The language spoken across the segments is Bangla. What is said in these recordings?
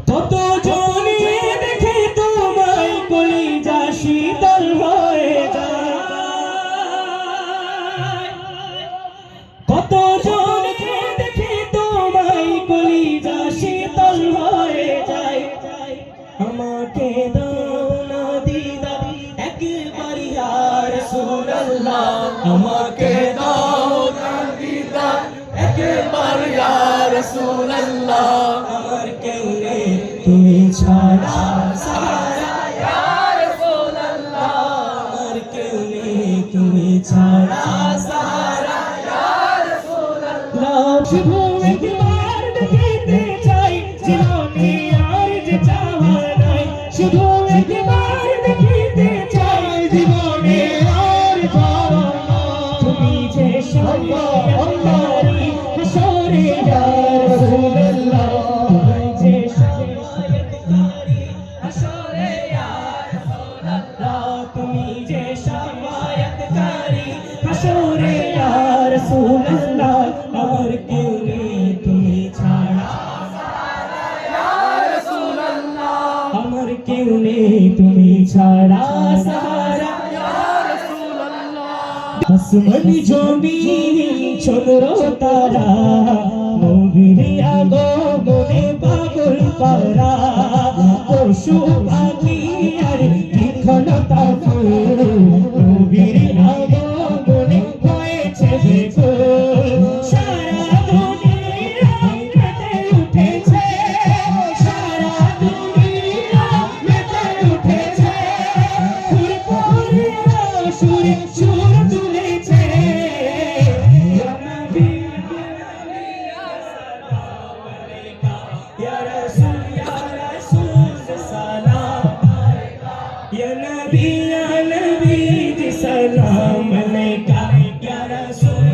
কত জনে দেখে তোমায় কলিজা শীতল হয়ে যায়, কত জনে দেখে তোমায় কলিজা শীতল হয়ে যায়। আমাকে দাও না দিদার একবার ইয়া রাসূলুল্লাহ, আমাকে দাও না দিদার একবার ইয়া রাসূলুল্লাহ। আমার কেউ নেই তুমি ছাড়া সাহারা ইয়া রাসূলুল্লাহ, আমার কেউ নেই তুমি ছাড়া সাহারা ইয়া রাসূলুল্লাহ। শুধু একবার দেখিতে চাই জীবনে আর যে চাওয়া নাই, শুধু একবার দেখিতে চাই জীবনে আর চাওয়া নাই। তুমি যে শাফায়াতকারী হাসরে ইয়া রাসূলুল্লাহ, তুমি যে শাফায়াতকারী হাসরে ইয়া রাসূলুল্লাহ, তুমি যে শাফায়াতকারী হাসরে ইয়া রাসূলুল্লাহ। আমার কেউ নেই তুমি ছাড়া সাহারা ইয়া রাসূলুল্লাহ, আমার কেউ নেই তুমি ছাড়া সাহারা ইয়া রাসূলুল্লাহ। আসমানি জমিন চন্দ্র তারা নবীর আগমনে পাগল পারা, পশু পাখি আর বৃক্ষলতা ফুল নবীর আগমনে হয়েছে বেকুল। সারা দুনিয়া মেতে উঠেছে, সারা দুনিয়া মেতে উঠেছে, সুর পড়িয়া সুরে সুর তুলেছে। ইয়া নবী ইয়া রাসূল ইয়া রাসূল সালাম আলাইকা, ইয়া নবী জি সালাম আলাইকা, ইয়া রাসূল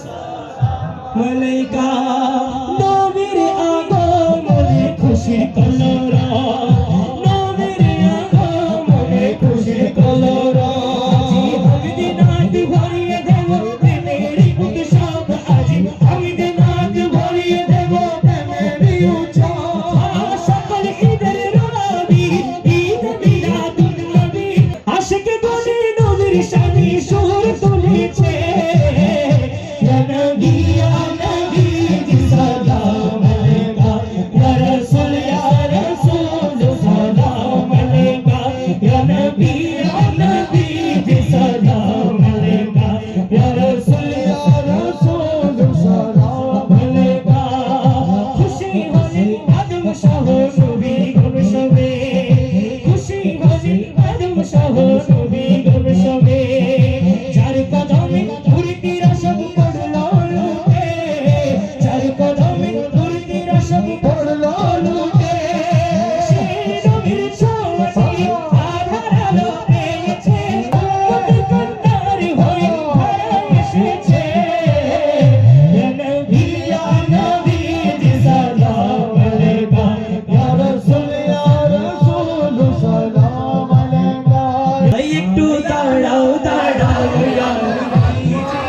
সালাম আলাইকা। নবীর আগমনে খুশির কলরব, নবীর আগমনে খুশির কলরব। আমি দিনাত ভরিয়ে দেব প্রেমের উৎসব, আজি আমি দিনাত ভরিয়ে দেব প্রেমের উৎসব। সকল ঈদের রবি ঈদ মিলাদুন নবী, আশিক গণে নবীর শানে সুর তুলেছে। ইয়া নবী জি সালাম আলাইকা, ইয়া রাসূল সালাম আলাইকা, ইয়া নবী জি সালাম আলাইকা, ইয়া রাসূল সালাম আলাইকা। খুশি হলে আদম সহ নবী গুণ শোভে, খুশি হলে আদম সহ নবী গুণ শোভে। যার কদমে মুর্তিরা সব পড়লো লুটে, যার কদমে মুর্তিরা সব পড়লো লুটে। সে নবীর ছোঁয়ায় আধার আলো পেয়েছে, উম্মত কান্নার হয়ে ঘরে এসেছে। ইয়া নবী জি সালাম আলাইকা, ইয়া রাসূল সালাম আলাইকা। একটু দাঁড়াও দাঁড়াও ইয়া নবীজি,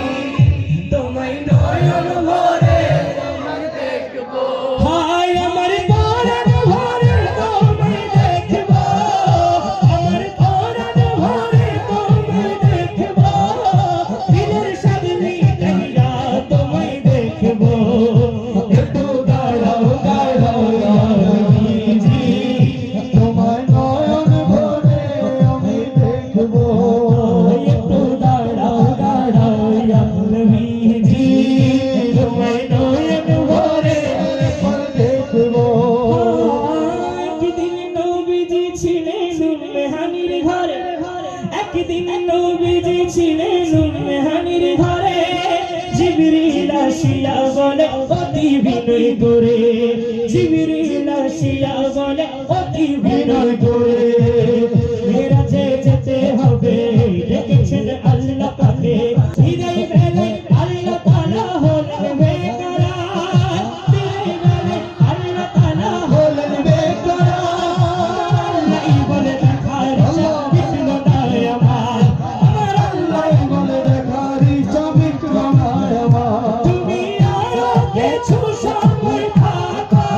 তোমায় নয়ন ভরে তোমায় দেখবো, হায় আমার পরাণ ভরে তোমায় দেখবো, আমার পরাণ ভরে তোমায় দেখবো, দিলের সামনে দাঁড়িয়ে তোমায় দেখবো। একটু দাঁড়াও দাঁড়াও ইয়া নবীজি, তোমায় নয়ন ভরে আমি দেখবো। একটু দাঁড়াও দাঁড়াও ইয়া নবীজি, তোমায় নয়ন ভরে দেখবো। একদিন নবীজি ছিলেন মেহানির ঘরে, একদিন নবীজি ছিলেন মেহানির ঘরে। জিবরিল আসিয়া বলে অতি বিনয় করে, জিবরিল আসিয়া বলে অতি বিনয় করে। মেরাজে যেতে হবে ডেকেছেন আল্লাহ পাকে, হৃদয় বেলায় আল্লাহ তাআলা হলেন বেকরার, হৃদয় বেলায় আল্লাহ তাআলা হলেন বেকরার। আল্লাহ বলে দেখার চাবিল নয় আমার, আমার আল্লাহ বলে দেখার চাবিল নয় আমার। তুমি আরো কিছু সময় থাকো,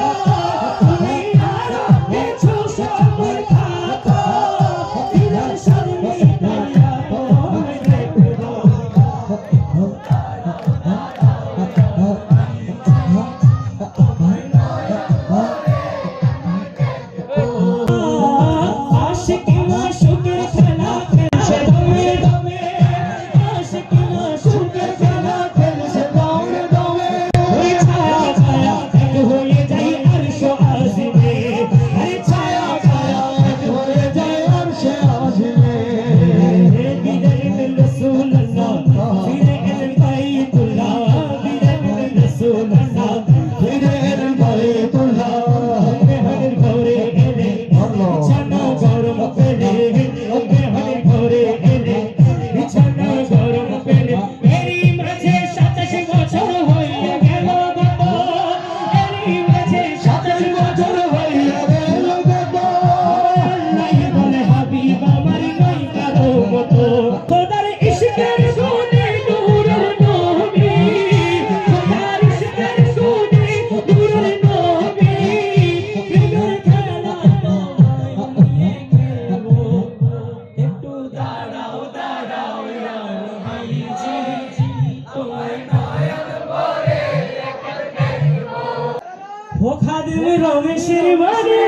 ও খাদিম রমেশের বাড়ি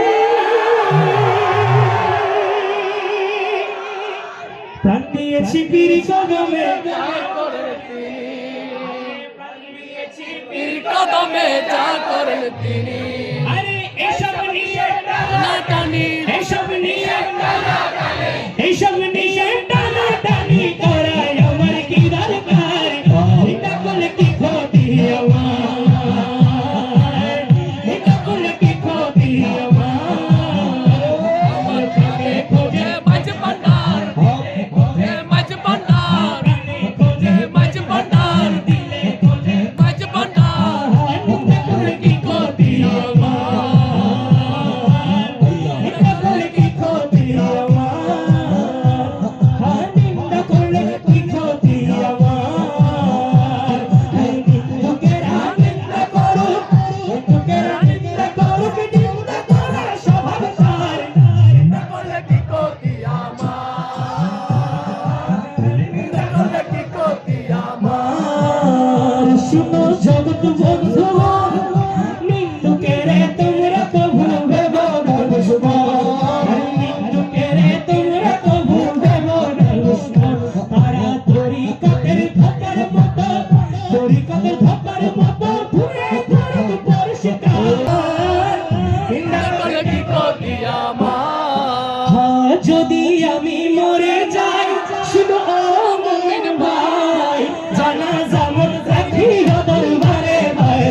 প্রাণ দিয়েছি পীর কদমে পীর কদমে যা করেন তিনি। আরে এসব নিয়ে টানাটানি, এসব নিয়ে এইসব নিয়ে টানাটানি করায় আমার কি দরকার এটা করলে কি ক্ষতি আমার এটা করলে কি ক্ষতি আমার প্রাণে খোঁজে মাঝ ভান্ডার, মাঝ ভান্ডার, মাঝ ভান্ডার, মাঝ ভান্ডার, এটা করলে কি ক্ষতি আমার এটা করলে কি ক্ষতি আমার নিন্দা করলে কি ক্ষতি আমার লোকেরা নিন্দা করুক লোকেরা নিন্দা করুক নিন্দা করা স্বভাব তার নিন্দা করলে কি ক্ষতি আমার, নিন্দা করলে কি ক্ষতি আমার। শুনো জগৎ বন্ধু নিন্দুকেরে তোমরা কভু ভেব না দুশ্মন নিন্দুকেরে তোমরা কভু ভেব না দুশ্মন তারা তরিকতের ধোকার মতো তরিকতের ধোকার মতো ঘুরে করুক পরিষ্কার নিন্দা করলে কি ক্ষতি আমার। হ্যাঁ, যদি আমি মরে যাই শুনো ও মুমিন ভাই জানাজা মোর রাখিও দরবারে ভাই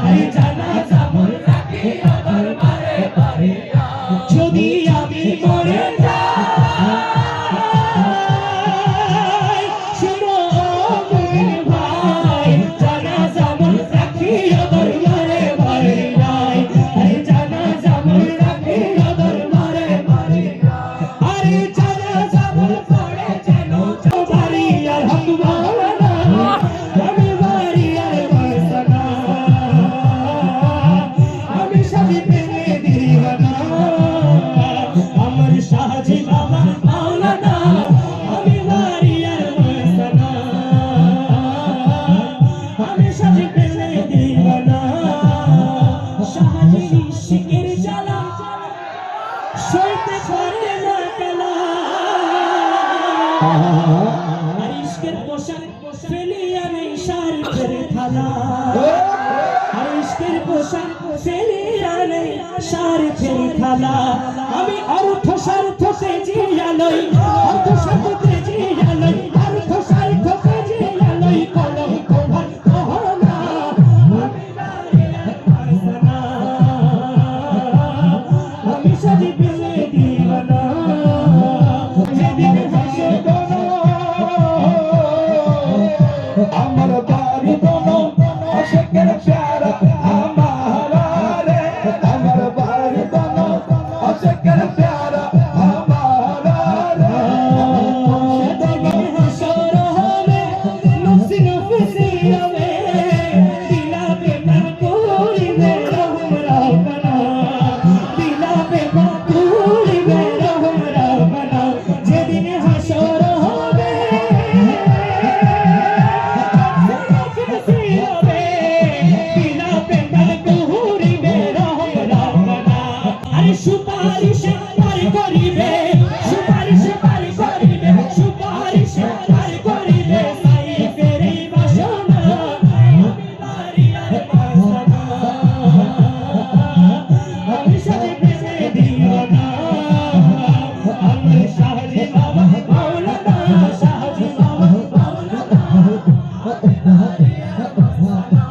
আরে জানাজা মোর রাখিও দরবারে ভাই যদি আমি মরে যাই শুনো ও মুমিন ভাই জানাজা মোর রাখিও দরবারে ভাই আরে জানাজা মোর রাখিও দরবারে ভাই আরে জানাজা মোর পড়ে যেন বাড়ি আর হক ভাওনা আমি বাড়ি আর বাসনা আমি সবই প্রেমে দিওয়ানা আমার শাহজি বাবা মাওলানা আমি বাড়ি আর বাসনা আমি সবই প্রেমে দিওয়ানা শাহজি শিকের জ্বালা সইতে পারে না কালা আর ইশকের পোশাক ফেলিয়া নেই শারফের থালা আর ইশকের পোশাক ফেলিয়া নেই শারফের থালা আমি অর্থ স্বার্থ তেজিয়া লই অর্থ স্বার্থ তেজিয়া লই অর্থ স্বার্থ তেজিয়া লই কলম কোভার কহনা আমি বাড়িয়া বাসনা আমি সাজি পেলে দিওয়ানা যেদিন হাসে বনো আমার বাড়ি বনো আশিকের প্যারা আমার রে আমার বাড়ি বনো আশিকের প্যারা আমার রে যেদিন হাসর হবে নফসি নফসি হবে দিলা বেমান করিবে রহম রাব্বানা দিলা বেমান করিবে রহম রাব্বানা যেদিন হাসর হবে নফসি হবে দিলা বেমান করিবে রহম রাব্বানা আরে সুপারিশ পার করিবে সুপারিশ পার করিবে সুপারিশ পার করিবে সাইফের এই বাসনা আমি বাড়ি আর বাসনা আমি সাথে প্রেমে দিওয়ানা আমার শাহজি বাবা মাওলানা শাহজি বাবা মাওলানা আমি বাড়ি আর বাসনা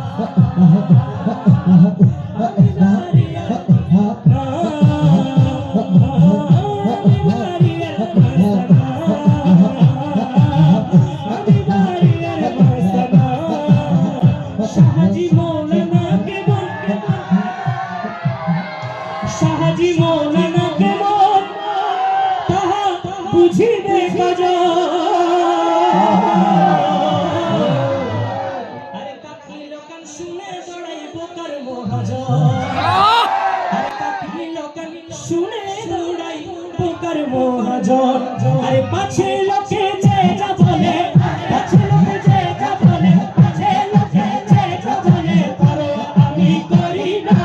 আমি বাড়ি আর শাহজি মৌলানা কেমন শাহজি মৌলানা কেমন তাহা বুঝিবে কজন আরে কাকি লোকান শুনে দৌড়াই বোকার মহাজন আরে কাকি লোকান শুনে দৌড়াই বোকার মহাজন আরে পাছে লোকে যে যা বলে পাছে লোকে যে যা বলে পাছে লোকে যে যা বলে পারো আমি করি না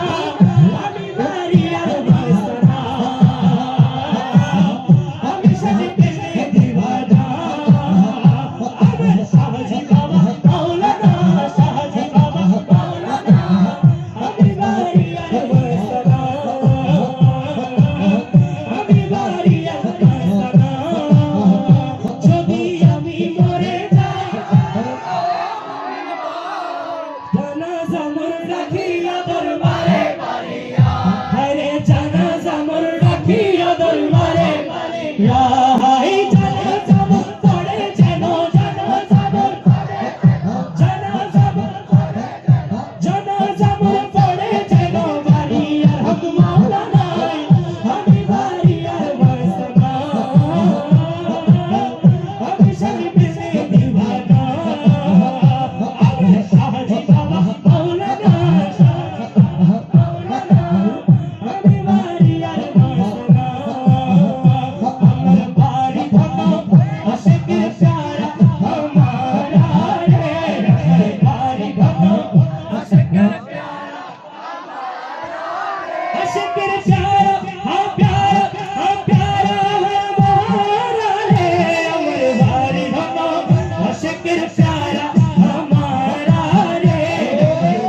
আশিকের প্যারা হ্যাঁ প্যারা হ্যাঁ প্যারা हमारा রে আমার বাড়ি ধন আশিকের প্যারা हमारा রে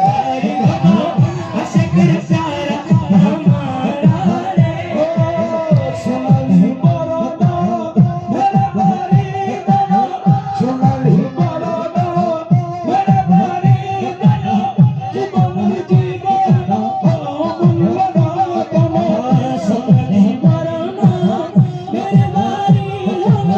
বাড়ি ধন আশিকের প্যারা हमारा রে সোনালি বরণ মেরে বাড়ি ধন সোনালি বরণ মেরে বাড়ি ধন জীবন জীবন অমূল্য রতন সোনালি বরণ মেরে বাড়ি ধন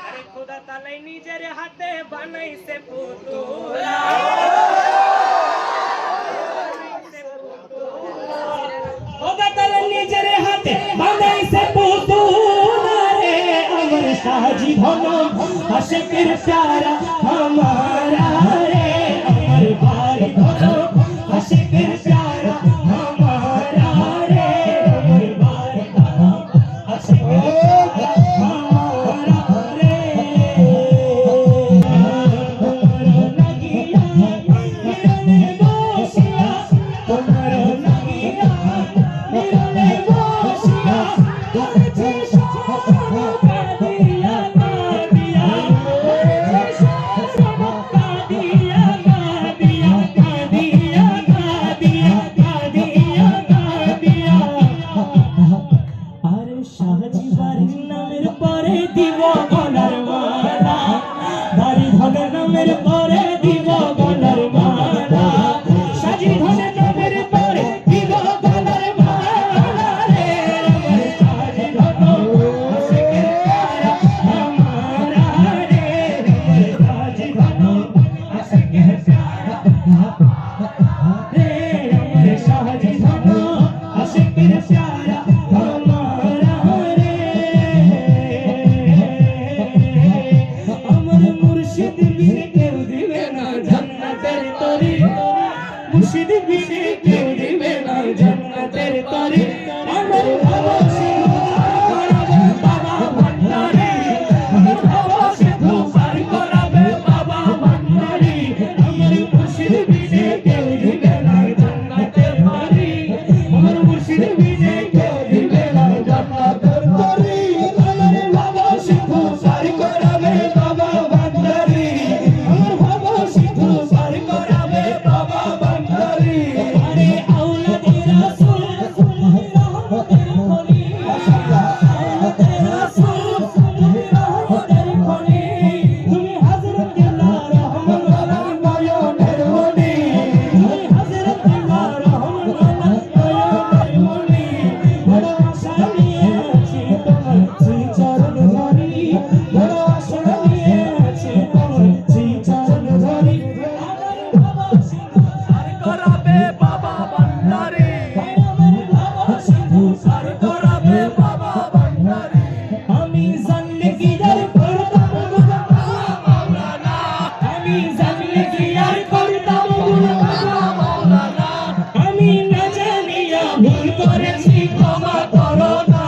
আরে খোদা তাআলাই নিজের হাতে বানাইছে পুতুলা খোদা তাআলা নিজের হাতে বানাইছে পুতুলা রে আমার সাজি ধন আশিকের প্যারা हमारा রে আমার বাড়ি ধন আশিকের প্যারা हमारा রে আমার বাড়ি ধন আশিকের প্যারা हमारा রে লাগিয়া মিলনে বসিয়া তোমার লাগিয়া মিলনে বসিয়া করেছি সব কাঁদিয়া কাঁদিয়া করেছি সব কাঁদিয়া কাঁদিয়া কাঁদিয়া কাঁদিয়া কাঁদিয়া কাঁদিয়া আরে শাহজি বাড়ির নামের পরে দিব গলার মালা বাড়ি ধনের নামের পরে দিব গলার মালা সাজি ধনের নামের পরে দিব গলার মালা রে আমার সাজি ধন আশিকের প্যারা हमारा রে আমার সাজি ধন আশিকের প্যারা রে আমার সাজি ধন আশিকের প্যারা हमारा রে আমার মুর্শিদ বিনে কেউ দিবে না জান্নাতের তরি মুর্শিদ বিনে কেউ দিবে না জান্নাতের তরি আমার বাবা সিধু করাবে বাবা ভান্ডারি আমার বাবা সিধু পার করাবে বাবা ভান্ডারি আমার মুর্শিদ বিনে কেউ দিবে না জান্নাতের তরি আমার মুর্শিদ বিনে কেউ দিবে না জান্নাতের তরি আমার বাবা সিধু পার করাবে বাবা ভান্ডারি আমার বাবা সিধু পার করাবে বাবা ভান্ডারি আরে আওলাদে রাসূল তুমি রহমতের খনি আওলাদে রাসূল তুমি রহমতের খনি তুমি হযরত আল্লাহ রহমান ওয়ালার নয়নের মনি তুমি হযরত আল্লাহ রহমান ওয়ালার নয়নের মনি বড় আশা নিয়ে আছি তোমার শ্রী চরণ ধরি বড় আশা নিয়ে আছি তোমার শ্রী চরণ ধরি আমার বাবা সিধু আর করাবে বাবা ভান্ডারি আমার বাবা সিধু আর করাবে বাবা ভান্ডারি আমি জানলে কি আর করতাম গুনাহ মাওলানা আমি জানলে কি আর করতাম গুনাহ মাওলানা আমি না জানিয়া ভুল করেছি ক্ষমা করো না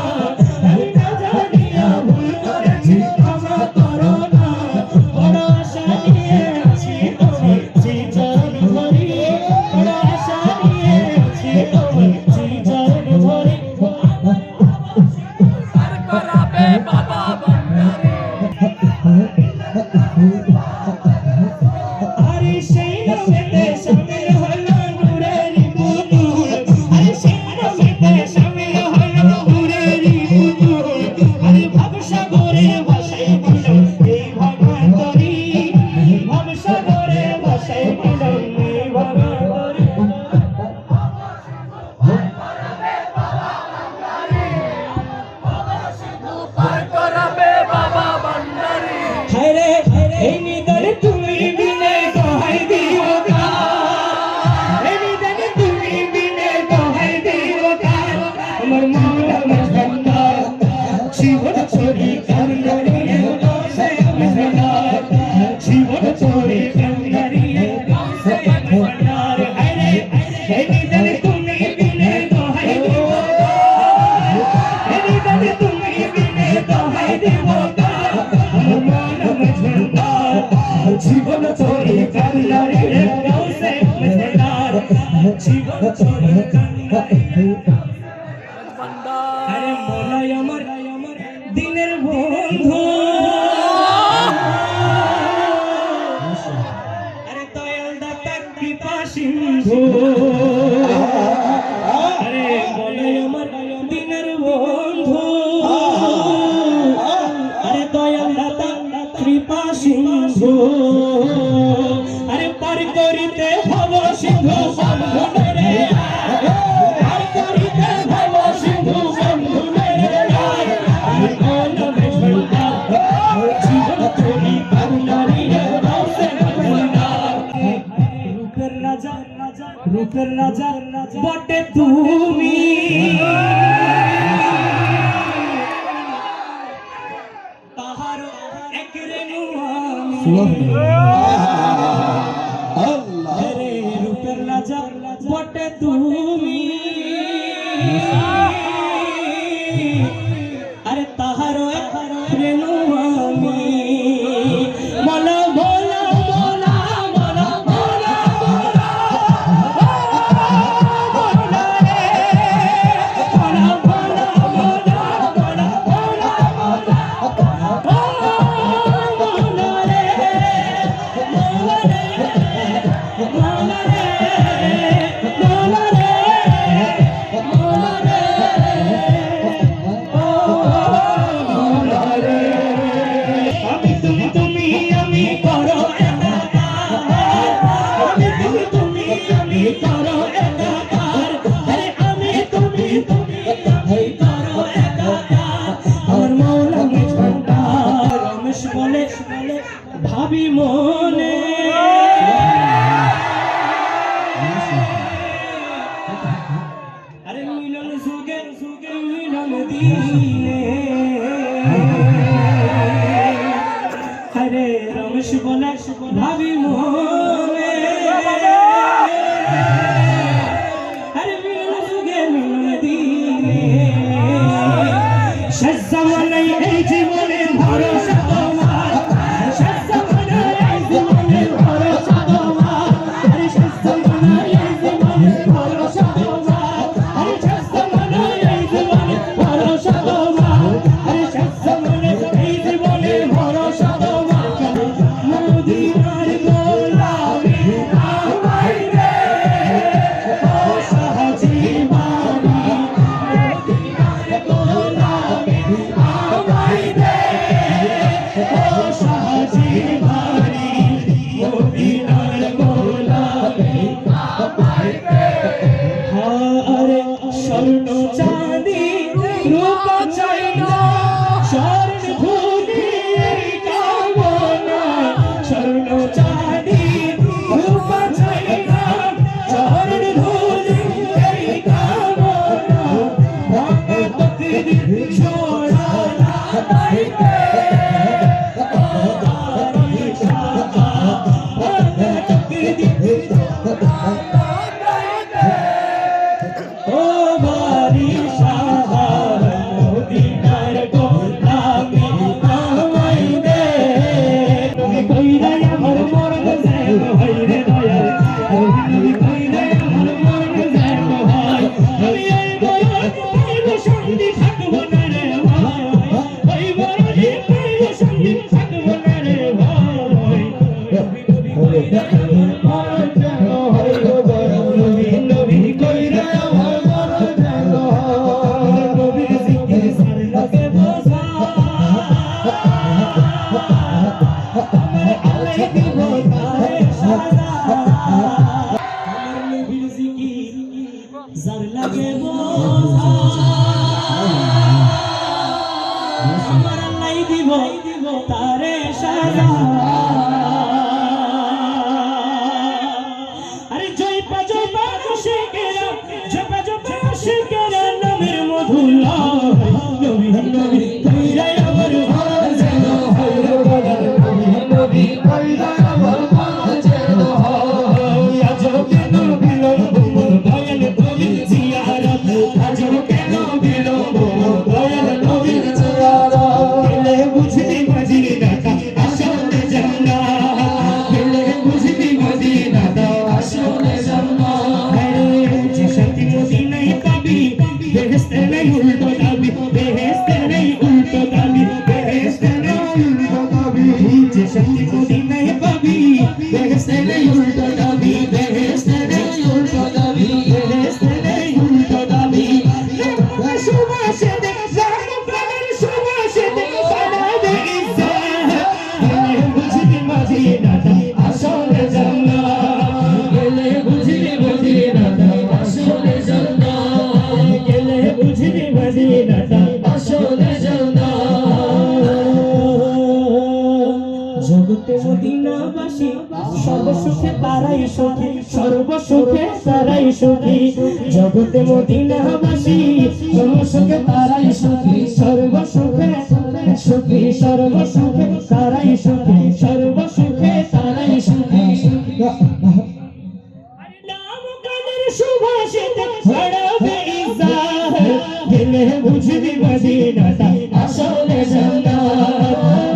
আমি না জানিয়া ভুল করেছি ক্ষমা করো না বড় আশা নিয়ে আছি তোমার শ্রী চরণ ধরি বড় আশা নিয়ে আছি তোমার শ্রী চরণ ধরি আর করাবে বাবা ভান্ডারি আরে সেই নামেতে শামিল হলো নূরের পুতুল আরে সেই নামেতে শামিল হলো নূরের পুতুল আরে ভবসাগরে ভাসাই দিল এই ভগবানরি ভবসাগরে ভাসাই দিল এই ভগবানরি আর করাবে বাবা ভান্ডারি হায়রে এই নিদান তুমি বিনে দোহাই দিও গা এই নিদান তুমি বিনে দোহাই দিও গা আমার মাওলা মস্তার জীবন চোরি কান্দারিয়ে সে মহনার জীবন চোরি কান্দারিয়ে সে মহনার হায়রে এই নিদান তুমি বিনে দোহাই দিও গা এই নিদান তুমি বিনে দোহাই দিও গা আমার আরে মলাই আমার দিনের বন্ধু, আরে দয়াল দাতা কৃপা সিন্ধু, আরে মলাই আমার দিনের বন্ধু, আরে দয়াল দাতা কৃপা সিন্ধু, আরে পার করিতে ভব সিন্ধু বন্ধু রে, পার করিতে ভব সিন্ধু বন্ধু রে, আমি অনবে সন্তান জীবন তুমি করুণারি রসে করুণার, রূপের রাজা বটে তুমি, তাহার এক রেণু আমি, রে রূপের রাজা বটে তুমি, আরে তাহার এক রেণু আমি, মলা মলা মলা মলা মলা মলা রে, মলা মলা মলা মলা মলা মলা রে, মলা রে, মলা রে, মলা রে, মলা রে, ও মলা রে, আমি তুমি আমি করো একাকার, আমি তুমি আমি করো একাকার, আরে আমি তুমি আমি করো একাকার, আমার মৌলা মিঠুনটা রমেশ বলে ভাবি মনে, আরে মিলন যুগে মিলন দিনে, আরে রমেশ বলে ভাবি মনে, আরে মিলন যুগে মিলন দিনে, শেষ জামানে এই জীবনে ভরসা তোমার, শেষ জামানে এই জীবনে ভরসা তোমার, আরে শেষ জামানে এই জীবনে ভরসা তোমার, আরে শেষ জামানে এই জীবনে ভরসা তোমার, আরে শেষ জামানে এই জীবনে ভরসা তোমার, মদিনার গোলামি আমায় দে, ও সাহাজি বাবা, মদিনার গোলামি আমায় দে, ও সাহাজি বাড়ি, মদিনার গোলামি আমায় দে, আরে স্বর্ণ চাঁদি রূপা চাই না, স্বর্ণ ধুলি কামনা, স্বর্ণ চাঁদি রূপা চাই না, স্বর্ণ ধুলি কামনা, ভক্তি ছোড়া নাই রে, ও বারি শাহ মদিনার গোলামি আমায় দে, তুমি কইরা আমার মরণ যায় হইরে দয়াল, তুমি কইরা আমার মরণ যায় হয়, আমি এই মরণ পাইব শান্তি থাকব না রে ভাই, ওই মরণে পাইব শান্তি থাকব না রে ভাই, নবী কইরা আমার মরণ যায় হইব নবী নবী কইরা আমার মরণ যায় হয়, নবীর জিকির সার লাগে বোঝা, আমার আলাই দিব তারে সাজা, আমার নবীর জিকির যার লাগে বোঝা, আমার আলাই দিব তারে সাজা, আরে জয়পা আশিকেরা, জয়পা আশিকেরা নামের মধু লয়, নবী নবী কইরা আমার মরণ যেন হয়, নবী কইরা আমার মরণ যেন হয়, আজ কেন বিলম্ব দয়াল নবীর জিয়ারত, আজ কেন বিলম্ব দয়াল নবীর জিয়ারত, বুঝলি বাজির ডাকা আসলে যেন সত্যি মদিনায় পাবি বেহেশতে নেই উল্টো দাবি বেহেশতে নেই উল্টো দাবি বেহেশতে নেই উল্টো দাবি সুবাসে দেখ জামপ্রাণের সুবাসে দেখ বানাবে ইজ্জত গেলে বুঝবি মদিনাটা আসলে জান্নাত গেলে বুঝবি মদিনাটা আসলে জান্নাত গেলে বুঝবি মদিনাটা আসলে জগতে মদিনাবাসী সর্বসুখে তারাই সুখী সর্বসুখে তারাই সুখী জগতে মদিনাবাসী সর্বসুখে তারাই সুখী সর্বসুখে সুখী সর্বসুখে তারাই সুখী সর্বসুখে তারাই সুখী নাম কাদের সুভাষিত বাড়াবে ইজ্জত গেলে বুঝবি মদিনাটা আসলে জান্নাত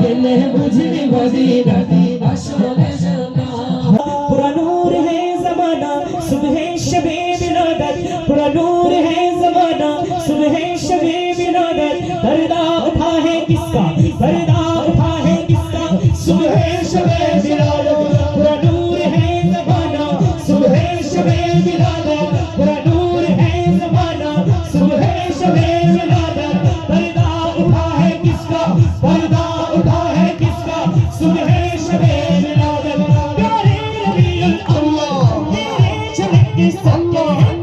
গেলে বুঝবি মদিনাটা আসলে জান্নাত পুরা নূর है ज़माना सुबह शबे बिलादत पुरा नूर है ज़माना सुबह शबे बिलादत पर्दा उठा है किसका पर्दा उठा है किसका सुबह शबे बिलादत पुरा नूर है ज़माना सुबह शबे बिलादत पुरा नूर है ज़माना सुबह शबे बिलादत पर्दा उठा है किसका पर्दा उठा है किसका सुबह शबे बिलादत प्यारे रबीउल अव्वल तेरे झलक के सत्य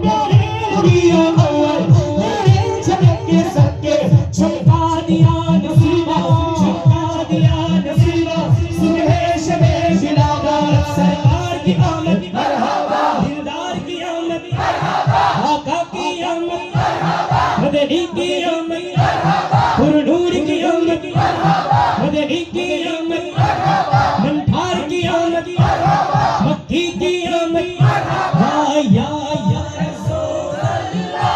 प्यारे रबीउल अव्वल तेरे झलक के सत्य चमका दिया नसीबा सुबह शबे बिलादत सरकार की आमद मरहबा दिलदार की आमद मरहबा आका की आमद मरहबा मदनी की आमद मरहबा हुरनूर की आमद मरहबा मदनी की आमद मरहबा मंठार की आमद मरहबा मक्की की आमद मरहबा या रसूल अल्लाह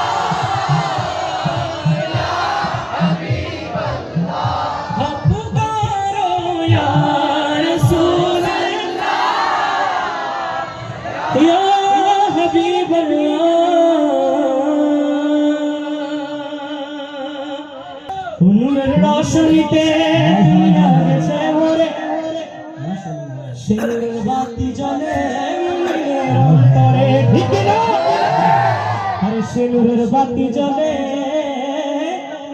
या हबीब अल्लाह हम पुकारो या रसूल अल्लाह या हबीब अल्लाह নূরের রোশনীতে দুনিয়ার শহরে শিরুর বাতি জ্বলে মুমিনের অন্তরে ঠিক না আরে শিরুর বাতি জ্বলে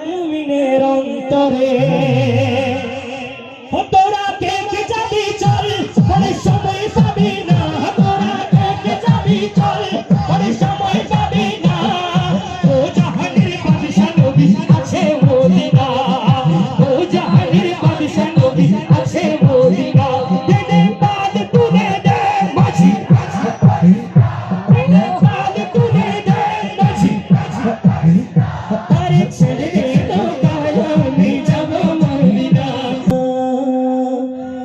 মুমিনের অন্তরে ও তোরা কে কে যাবি চল পরে সময় পাবি না তোরা কে কে যাবি চল পরে সময় পাবি না ও জাহানের বাদশা নবী আছে মদিনা ও জাহানের বাদশা নবী আছে মদিনা তেনে বাদ তুনে দে মাঝি তেনে বাদ তুনে দে মাঝি আরে ছেড়ে দে তো কালো আমি যাব মদিনা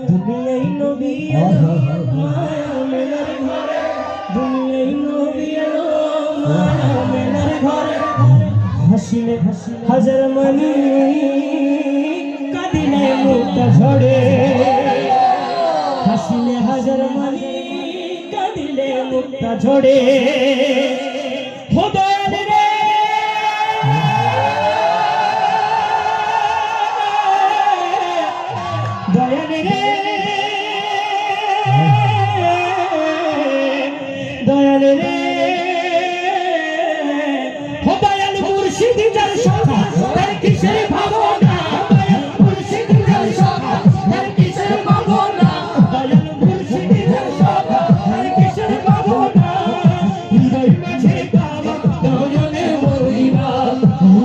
দুনিয়ায় নবী এলো মায়া মেলার ঘরে দুনিয়ায় নবী এলো মায়া মেলার ঘরে হাসিলে হাজার মানি কাঁদিলে মুক্তা ঝরে হাসিলে হাজার মানি কাঁদিলে মুক্তা ঝরে ও দয়াল রে দয়াল রে দয়াল রে ও দয়াল মুর্শিদ যার শাখা তার কিসের ভাবনা দয়াল মুর্শিদ যার শাখা তার কিসের ভাবনা দয়াল মুর্শিদ যার শাখা তার কিসের ভাবনা হৃদয় মাঝে কাবা নয়নে মদিনা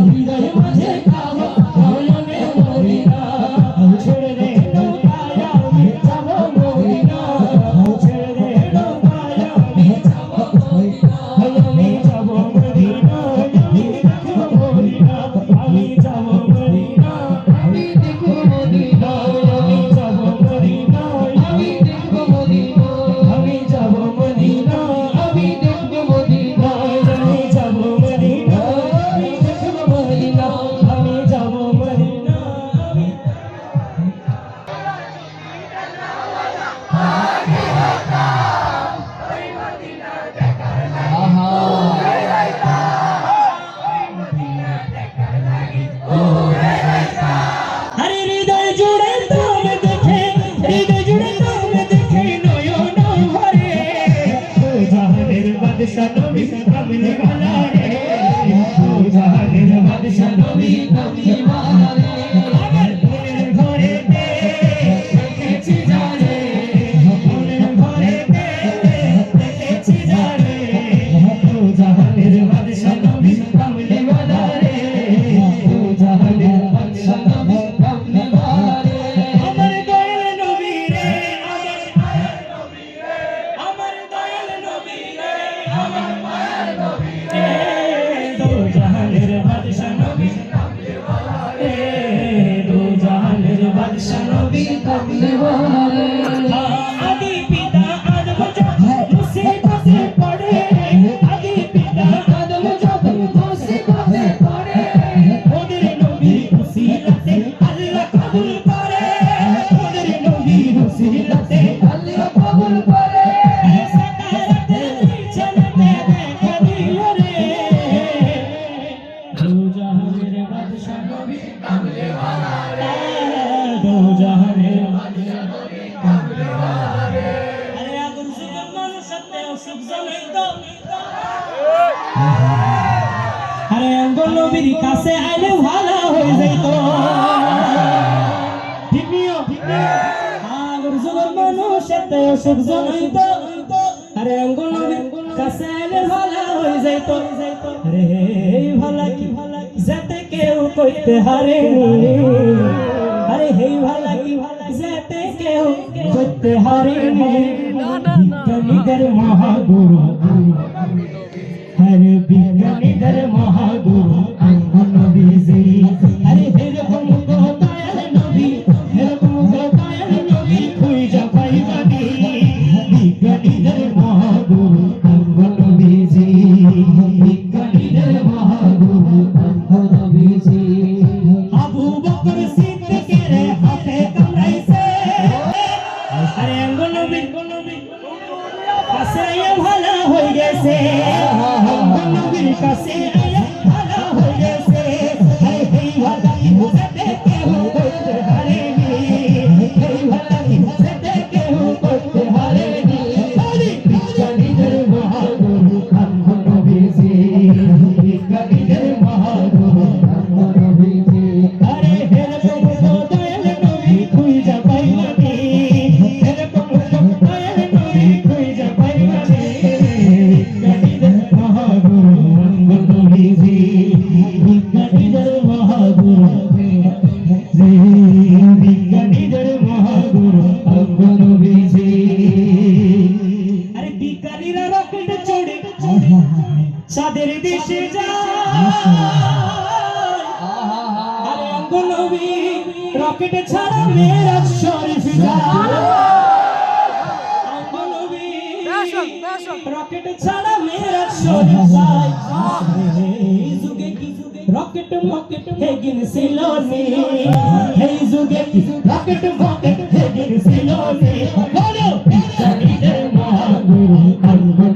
হৃদয় মাঝে কাবা নয়নে মদিনা ছেড়ে দে নৌকায় আমি বাদশা নবী কামলে বলে আদি পিতা আদম যখন মুসিবতে পড়ে আদি পিতা আদম যখন মুসিবতে পড়ে ওদের নবীর উসিলাতে আল্লাহ কবুল করে ওদের নবীর উসিলাতে আল্লাহ কবুল করে সাকারাতে চলতে দেখা দিও রে দো জাহানের বাদশা নবী কামলে ওয়ালা রে দো জাহানের বাদশা নবী কামলে ওয়ালা রে আরে আগুন সুগম মানুষ সত্যে অসুখ জমে তো আরে আঙ্গল নবীর কাছে আইলে ভালো হয়ে যাইত ঠিক নিও আগুন সুগম মানুষ সত্যে অসুখ জমে তো আরে আঙ্গল নবীর কাছে আইলে ভালো হয়ে যাইত আরে ভালা কি যাতে কেউ কইতে হারেনি আরে হেই ভালা কি যাতে কেউ কইতে হারেনি বিজ্ঞানীদের মহাগুরু আরে বিজ্ঞানীদের মহাগুরু নবীজি আরে এরকম তো দয়াল নবী এরকম তো দয়াল নবী খুঁজা পাইবানি বিজ্ঞানীদের মহাগুরু নবীজি বিজ্ঞানীদের মহাগুরু নবীজি আবু বকর সিদ্দিকের হাতে কামড়াইছে আরে আঙ্গুল নবী কাছে আয়া ভালো হয়ে গেছে আঙ্গুল নবীর কাছে আয়া ভালো হয়ে গেছে আরে এই ভালো কি বুঝতে কেউ করতে হারেনি এই ভালো কি বুঝতে কেউ করতে হারেনি আরে বিজ্ঞানীদের মহাগুরু নবীজি বিজ্ঞানীদের মহাগুরু নবীজি আরে এরকম তো দয়াল নবী খুঁজা পাইবানি এরকম তো দয়াল নবী খুঁজা পাইবানি বিজ্ঞানীদের মহাগুরু নবীজি বিজ্ঞানীদের মহাগুরু বিজ্ঞানীদের মহাগুরু নবীজি আরে বিজ্ঞানীরা রকেট চড়ে চাঁদের দেশে যায় আরে আঙ্গুল নবী রকেট ছাড়া মেরাজ শরীফ যায় আঙ্গুল নবী রকেট ছাড়া মেরাজ শরীফ যায় এই যুগে কি রকেট মকেট হেগিন সিলোনি এই যুগে কি রকেট মকেট হেগিন সিলোনি বলো বিজ্ঞানীদের মহাগুরু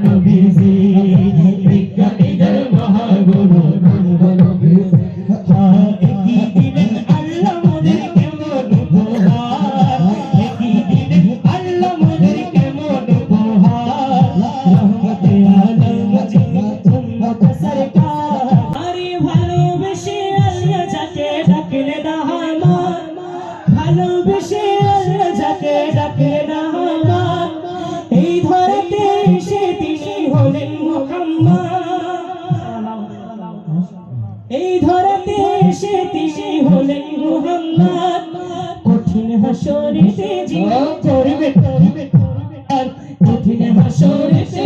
নবীজি বিজ্ঞানীদের মহাগুরু নবীজি একই দিনে আল্লাহ মোদের কেমন উপহার একই দিনে আল্লাহ মোদের কেমন উপহার রহমতে আলম জিন্নাত সরকার আরে ভালোবেসে আল্লাহ যাকে ডাকলে না আমার ভালোবেসে আল্লাহ যাকে ডাকলে না আমার এই ধরতে এসে তিনি হলেন মুহাম্মদ এই ধরতে এসে তিনি হলেন মুহাম্মদ কঠিন হাসরেতে যিনি করবে কঠিন হাসরেতে